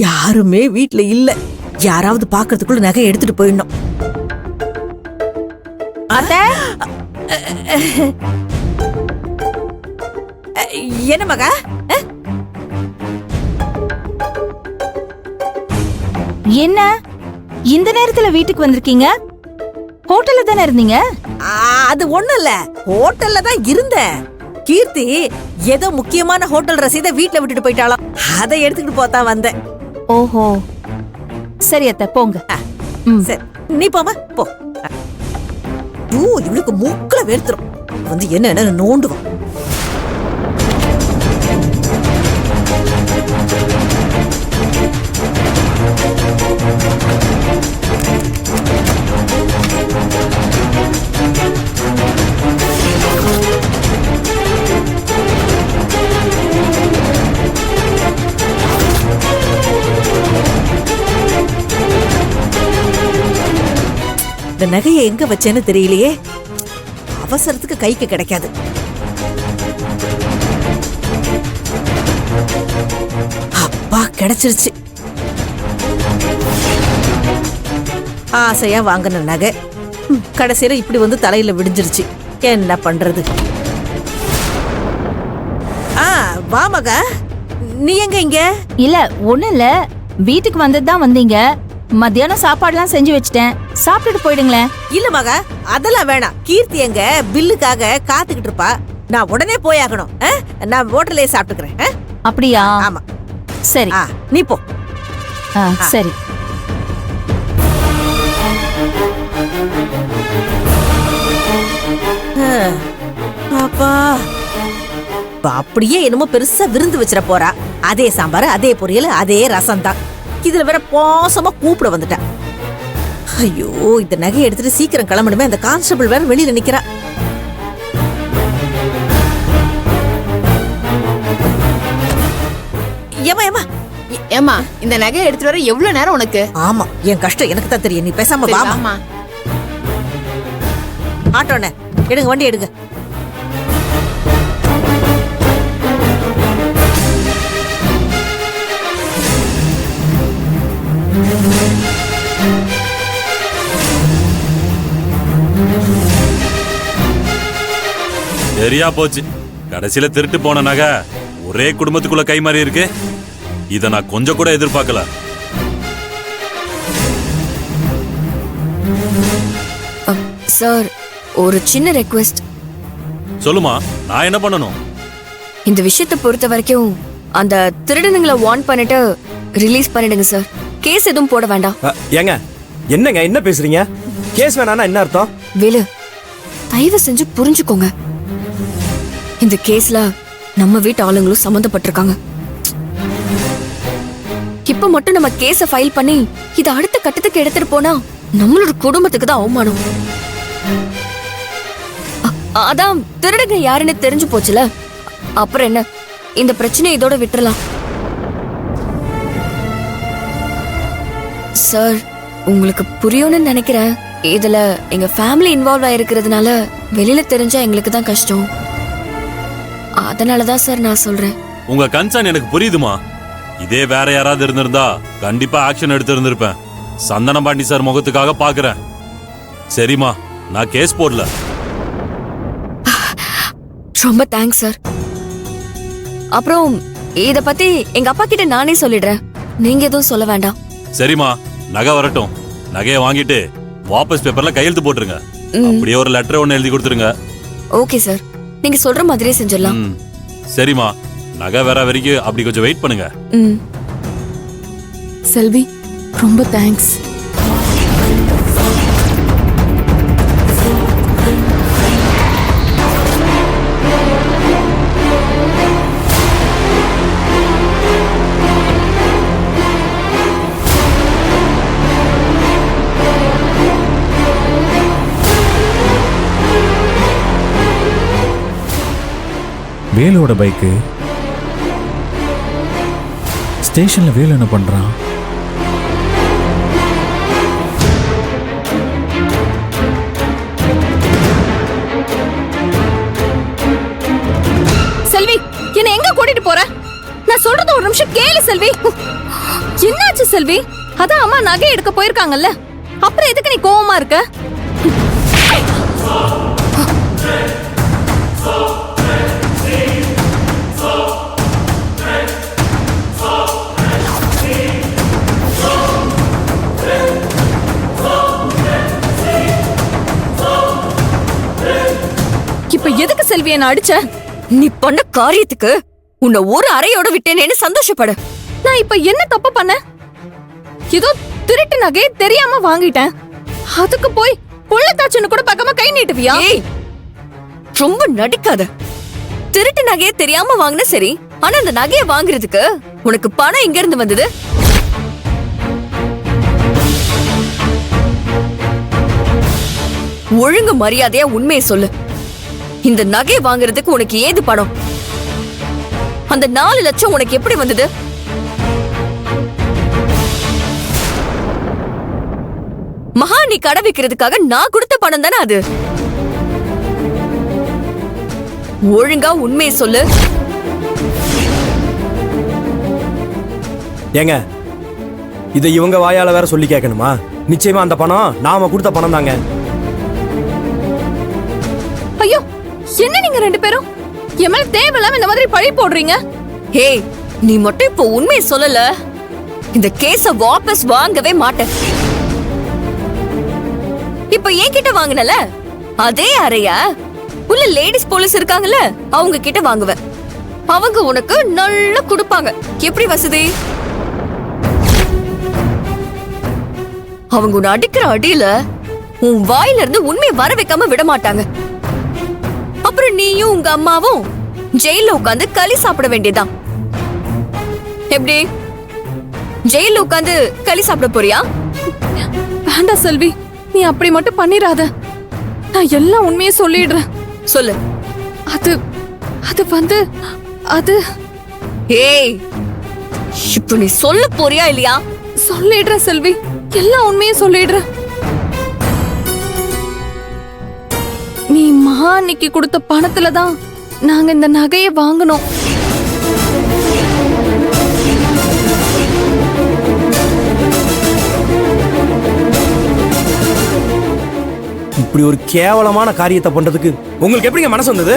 யாருமே வீட்ல இல்ல. யாராவது பாக்குறதுக்குள்ள நகை எடுத்துட்டு போயிடணும். என்ன மகா? என்ன இந்த நேரத்துல வீட்டுக்கு வந்திருக்கீங்க? ஹோட்டல்ல தானே இருந்தீங்க? அது ஒண்ணு இல்ல, ஹோட்டல்ல தான் இருந்தேன். கீர்த்தி ஏதோ முக்கியமான ஹோட்டல் ரசீதை வீட்ல விட்டுட்டு போயிட்டாளாம். அதை எடுத்துக்கிட்டு போதான் வந்தேன். ஓஹோ, சரி அத்தை போங்க. சரி நீ போமா போ. இவளுக்கு மூக்குல வேர்த்துரும். வந்து என்ன நோண்டுவான். இந்த நகையை எங்க வச்சேன்னு தெரியலையே. அவசரத்துக்கு கைக்கு கிடைக்காது. அப்பா கிடைச்சிருச்சு. ஆசையா வாங்கின நகை கடைசியில இப்படி வந்து தலையில விடிஞ்சிருச்சு. என்ன பண்றது? வா மகா, நீ எங்க இங்க? இல்ல ஒண்ணும் இல்ல, வீட்டுக்கு வந்ததுதான் வந்தீங்க. மத்தியானம் சாப்பாடுலாம் செஞ்சு வச்சிட்டேன், சாப்பிட்டுட்டு போயிடுங்களேன். இல்ல மகா, அதெல்லாம் வேணாம். கீர்த்தி எங்க பில்லுக்காக காத்துக்கிட்டு இருப்பா. நான் உடனே போயாகணும். நான் ஹோட்டல்லே சாப்பிட்டுக்கிறேன். அப்படியா? ஆமா சரி, நீ போ. சரி. அப்பா அப்படியே என்னமோ பெருசா விருந்து வச்சிட போறா. அதே சாம்பார், அதே பொரியல், அதே ரசம் தான். இதுல வேற பாசமா கூப்பிட வந்துட்டேன். ஐயோ, இந்த நகையை எடுத்துட்டு சீக்கிரம் கிளம்பணுமே. அந்த கான்ஸ்டபிள் வேற வெளியில நிக்கிறா. ஏமா ஏமா ஏமா, இந்த நகையை எடுத்துட்டு வர எவ்வளவு நேரம் உனக்கு? ஆமா, என் கஷ்டம் எனக்கு தான் தெரியும். நீ பேசாம வாமா. ஆட்டோண்ணே எடுங்க, வண்டி எடுங்க. சரியா போச்சு. கடைசியில திருட்டு போன நகை ஒரே குடும்பத்துக்குள்ள கை மாறி இருக்கு. இத நான் கொஞ்சம் கூட எதிர்பார்க்கல. சார், ஒரு சின்ன ரெக்வெஸ்ட். சொல்லுமா, நான் என்ன பண்ணணும்? இந்த விஷயத்தை பொறுத்த வரைக்கும் அந்த திருடனுங்களை வார்ன் பண்ணிட்டு ரிலீஸ் பண்ணிடுங்க சார். கேஸ் எதுவும் போட வேண்டாம். ஏங்க என்னங்க என்ன பேசுறீங்க? கேஸ் வேணானா என்ன அர்த்தம்? வேலு, தயவு செஞ்சு புரிஞ்சுக்கோங்க. இந்த கேஸ்ல நம்ம வீட்டு ஆளுங்களும் சம்பந்தப்பட்டிருக்காங்க. இப்ப மட்டும் நம்ம கேஸ ஃபைல் பண்ணி இத அடுத்த கட்டத்துக்கு எடுத்துட்டு போனா நம்மளோட குடும்பத்துக்கு தான் அவமானம். அதான் திருடுங்க யாருன்னு தெரிஞ்சு போச்சுல, அப்புறம் என்ன, இந்த பிரச்சனை இதோட விட்டுறலாம். சார், உங்களுக்கு புரியும்னு நினைக்கிறேன். இதுல எங்க ஃபேமிலி இன்வால்வ் ஆயிருக்கிறதுனால வெளியில தெரிஞ்சா எங்களுக்கு தான் கஷ்டம். அதனாலதான் சார் நான் சொல்றேன். உங்க கன்சர்ன் எனக்கு புரியுதுமா. இதே வேற யாராவது இருந்திருந்தா கண்டிப்பா ஆக்ஷன் எடுத்து இருந்திருப்பேன். சந்தனம் பாண்டி சார் முகத்துக்காக பாக்குறேன். சரிமா, நான் கேஸ் போடல. ரொம்ப தேங்க்ஸ் சார். அப்புறம் இத பத்தி எங்க அப்பா கிட்ட நானே சொல்லிடுறேன். நீங்க எதுவும் சொல்ல வேண்டாம். சரிமா, நகை வரட்டும். நகையை வாங்கிட்டு வாபஸ் பேப்பர்ல கையெழுத்து போட்டுருங்க. அப்படியே ஒரு லெட்டர் ஒன்னு எழுதி கொடுத்துருங்க. ஓகே சார், நீங்க சொல்ற மாதிரியே செஞ்சிடலாம். சரிமா, நகை வர வரைக்கும் அப்படி கொஞ்சம் வெயிட் பண்ணுங்க. செல்வி, ரொம்ப தேங்க்ஸ். வேலுவோட பைக்கு. ஸ்டேஷன்ல வேலு என்ன பண்றான்? செல்வி, என்ன எங்க கூட்டிட்டு போற? நான் சொல்றது ஒரு நிமிஷம் கேளு செல்வி. என்னாச்சு செல்வி? அதான் அம்மா நகை எடுக்க போயிருக்காங்கல்ல, அப்புறம் எதுக்கு நீ கோவமா இருக்க? இப்ப எதுக்கு செல்வி என்ன அடிச்ச? நீ பண்ண காரியத்துக்கு உன்னை ஒரு அறையோட விட்டேனேன்னு சந்தோஷப்படு. நான் இப்ப என்ன தப்பு பண்ண? ஏதோ திருட்டு நகையை தெரியாம வாங்கிட்டேன், அதுக்கு போய் புள்ளத்தாச்சுன்னு கூட பக்கமா கை நீட்டுவியா? ஏய், ரொம்ப நடிக்காத. திருட்டு நகையை தெரியாம வாங்கின சரி, ஆனா அந்த நகையை வாங்குறதுக்கு உனக்கு பணம் எங்க இருந்து வந்தது? ஒழுங்கு மரியாதையா உண்மையை சொல்லு. இந்த நகையை வாங்குறதுக்கு உனக்கு ஏது பணம்? அந்த 4 லட்சம் உனக்கு எப்படி வந்தது? மகா, நீ கடை விக்கிறதுக்காக நான் கொடுத்த பணம் தானே அது. ஒழுங்கா உண்மையை சொல்லு. ஏங்க, இதை இவங்க வாயால வேற சொல்லி கேட்கணுமா? நிச்சயமா அந்த பணம் நாம கொடுத்த பணம் தாங்க. ஐயோ, என்ன நீங்க 2 பேரும் என் மேல தேவையில்லாம இந்த மாதிரி பழி போடுறீங்க? ஹே, நீ மட்டும் இப்போ உண்மையை சொல்லல, இந்த கேஸ வாபஸ் வாங்கவே மாட்டேன். இப்ப என்கிட்ட வாங்கினல அதே அறையா உள்ள லேடிஸ் போலீஸ் இருக்காங்கல்ல, அவங்க கிட்ட வாங்குவேன். அவங்க உனக்கு நல்லா கொடுப்பாங்க. எப்படி வசதி? அவங்க உன்னை அடிக்கிற அடியில உன் வாயில இருந்து உண்மையை வர வைக்காம விட மாட்டாங்க. அப்புறம் நீயும் உங்க அம்மாவும் ஜெயில உட்காந்து களி சாப்பிட வேண்டியதான். எப்படி? ஜெயில உட்காந்து களி சாப்பிட போறியா? வேண்டாம் செல்வி, நீ அப்படி மட்டும் பண்ணிராத. நான் எல்லாம் உண்மையை சொல்லிடுறேன். சொல்லு. அது வந்து அது ஏய், இப்ப நீ சொல்ல போறியா இல்லையா? சொல்லிடுறேன் செல்வி, எல்லாம் உண்மையை சொல்லிடுறேன். நீ மகா அன்னைக்கு கொடுத்த பணத்துல தான் நாங்க இந்த நகையை வாங்கணும். இப்படி ஒரு கேவலமான காரியத்தை பண்றதுக்கு உங்களுக்கு எப்படிங்க மனசு வந்தது?